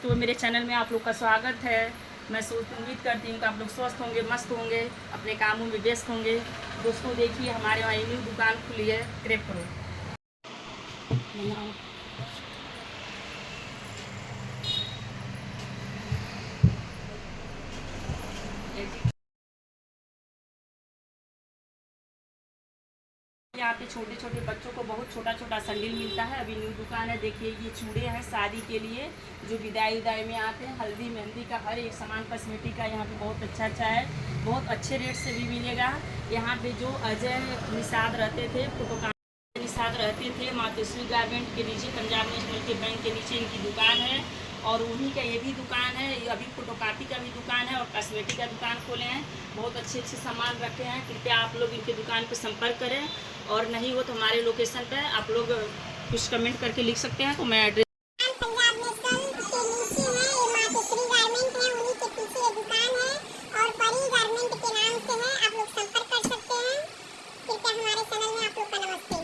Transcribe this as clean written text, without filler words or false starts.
दोस्तों, मेरे चैनल में आप लोग का स्वागत है। मैं उम्मीद करती हूँ कि आप लोग स्वस्थ होंगे, मस्त होंगे, अपने कामों में व्यस्त होंगे। दोस्तों देखिए, हमारे वहाँ न्यू दुकान खुली है क्रेप प्रो। यहाँ पे छोटे छोटे बच्चों को बहुत छोटा छोटा सैंडल मिलता है। अभी न्यू दुकान है। देखिए, ये चूड़े हैं शादी के लिए, जो विदाई उदाई में आते हैं। हल्दी मेहंदी का हर एक सामान कॉस्मेटिक का यहाँ पे बहुत अच्छा है। बहुत अच्छे रेट से भी मिलेगा। यहाँ पे जो अजय निषाद रहते थे, फोटो निषाद रहते थे, मातोश्री गारमेंट के नीचे, पंजाब नेशनल के बैंक के नीचे इनकी दुकान है। और उन्हीं का ये भी दुकान है। अभी फोटोकॉपी का भी दुकान है और कॉस्मेटिक का दुकान खोले हैं। बहुत अच्छे अच्छे सामान रखे हैं। कृपया आप लोग इनके दुकान पर संपर्क करें, और नहीं हो तो हमारे लोकेशन पे आप लोग कुछ कमेंट करके लिख सकते हैं, तो मैं एड्रेस पंजाब नेशनल के नीचे है। ये मातोश्री गारमेंट है, उन्हीं के पीछे ये दुकान है और परी गारमेंट के नाम से है। आप लोग संपर्क कर सकते हैं। कृपया हमारे चैनल में आप लोग का नमस्ते।